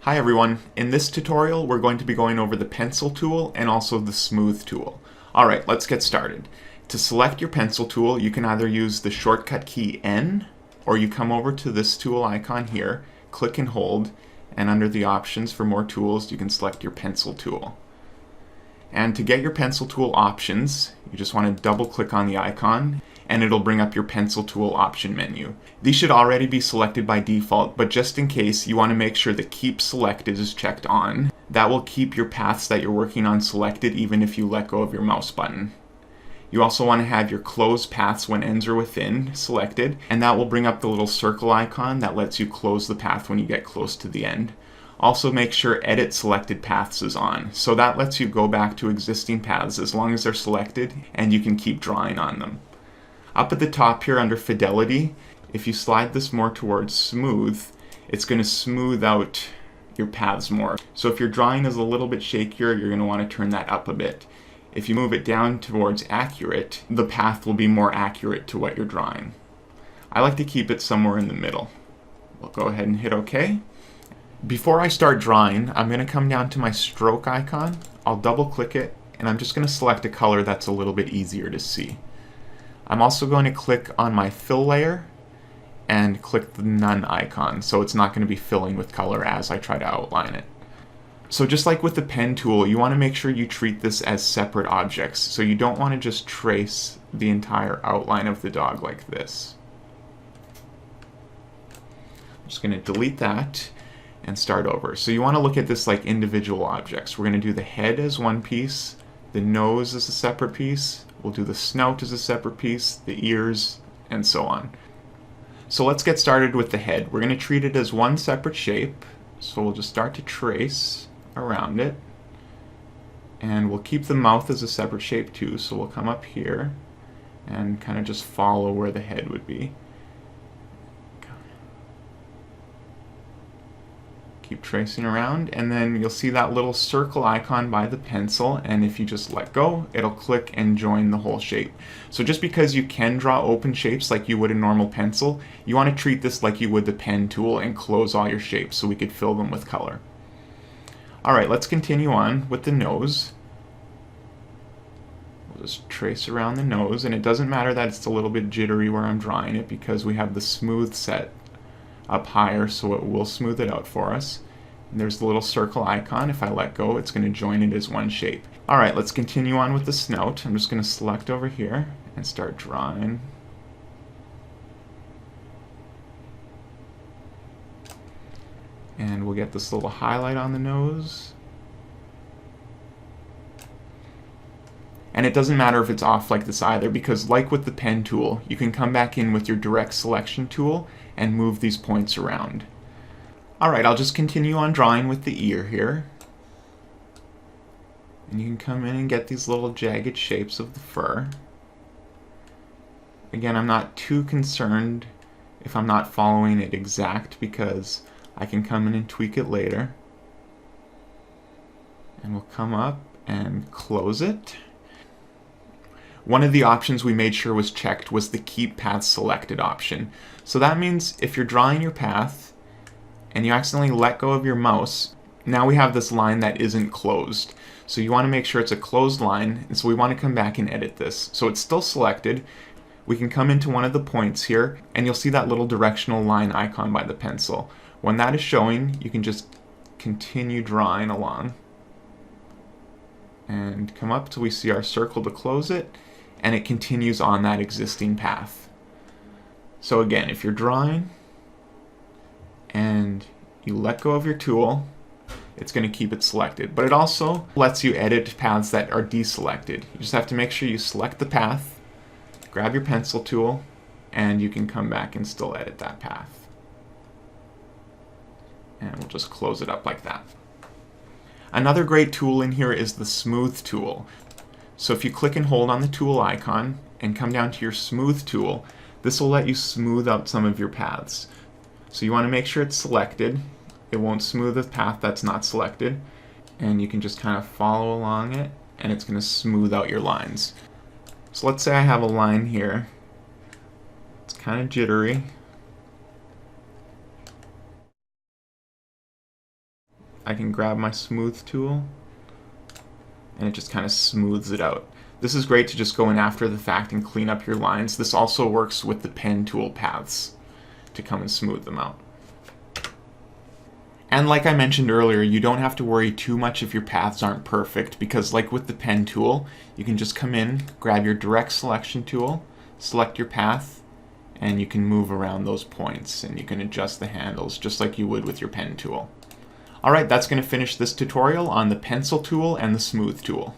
Hi everyone, in this tutorial we're going to be going over the pencil tool and also the smooth tool. Alright, let's get started. To select your pencil tool, you can either use the shortcut key N, or you come over to this tool icon here, click and hold, and under the options for more tools you can select your pencil tool. And to get your pencil tool options, you just want to double click on the icon and it'll bring up your pencil tool option menu. These should already be selected by default, but just in case, you want to make sure the keep selected is checked on. That will keep your paths that you're working on selected even if you let go of your mouse button. You also want to have your close paths when ends are within selected, and that will bring up the little circle icon that lets you close the path when you get close to the end. Also make sure edit selected paths is on, so that lets you go back to existing paths as long as they're selected and you can keep drawing on them. Up at the top here under fidelity, if you slide this more towards smooth, it's going to smooth out your paths more. So if your drawing is a little bit shakier, you're going to want to turn that up a bit. If you move it down towards accurate, the path will be more accurate to what you're drawing. I like to keep it somewhere in the middle. We'll go ahead and hit OK. Before I start drawing, I'm going to come down to my stroke icon, I'll double click it, and I'm just going to select a color that's a little bit easier to see. I'm also going to click on my fill layer and click the none icon, so it's not going to be filling with color as I try to outline it. So just like with the pen tool, you want to make sure you treat this as separate objects, so you don't want to just trace the entire outline of the dog like this. I'm just going to delete that and start over. So you want to look at this like individual objects. We're going to do the head as one piece, the nose as a separate piece, we'll do the snout as a separate piece, the ears, and so on. So let's get started with the head. We're going to treat it as one separate shape, so we'll just start to trace around it. And we'll keep the mouth as a separate shape too, so we'll come up here and kind of just follow where the head would be. Keep tracing around, and then you'll see that little circle icon by the pencil, and if you just let go, it'll click and join the whole shape. So just because you can draw open shapes like you would a normal pencil, you want to treat this like you would the pen tool and close all your shapes so we could fill them with color. Alright, let's continue on with the nose. We'll just trace around the nose, and it doesn't matter that it's a little bit jittery where I'm drawing it because we have the smooth set up higher, so it will smooth it out for us. And there's the little circle icon. If I let go, it's going to join it as one shape. Alright, let's continue on with the snout. I'm just going to select over here and start drawing. And we'll get this little highlight on the nose. And it doesn't matter if it's off like this either, because like with the pen tool, you can come back in with your direct selection tool and move these points around. Alright, I'll just continue on drawing with the ear here. And you can come in and get these little jagged shapes of the fur. Again, I'm not too concerned if I'm not following it exact, because I can come in and tweak it later. And we'll come up and close it. One of the options we made sure was checked was the Keep Path Selected option. So that means if you're drawing your path and you accidentally let go of your mouse, now we have this line that isn't closed. So you want to make sure it's a closed line, and so we want to come back and edit this. So it's still selected. We can come into one of the points here, and you'll see that little directional line icon by the pencil. When that is showing, you can just continue drawing along and come up till we see our circle to close it, and it continues on that existing path. So again, if you're drawing and you let go of your tool, it's going to keep it selected. But it also lets you edit paths that are deselected. You just have to make sure you select the path, grab your pencil tool, and you can come back and still edit that path. And we'll just close it up like that. Another great tool in here is the smooth tool. So if you click and hold on the tool icon and come down to your smooth tool, this will let you smooth out some of your paths. So you want to make sure it's selected. It won't smooth a path that's not selected. And you can just kind of follow along it, and it's going to smooth out your lines. So let's say I have a line here. It's kind of jittery. I can grab my smooth tool, and it just kind of smooths it out. This is great to just go in after the fact and clean up your lines. This also works with the pen tool paths to come and smooth them out. And like I mentioned earlier, you don't have to worry too much if your paths aren't perfect, because like with the pen tool, you can just come in, grab your direct selection tool, select your path, and you can move around those points, and you can adjust the handles just like you would with your pen tool. Alright, that's going to finish this tutorial on the pencil tool and the smooth tool.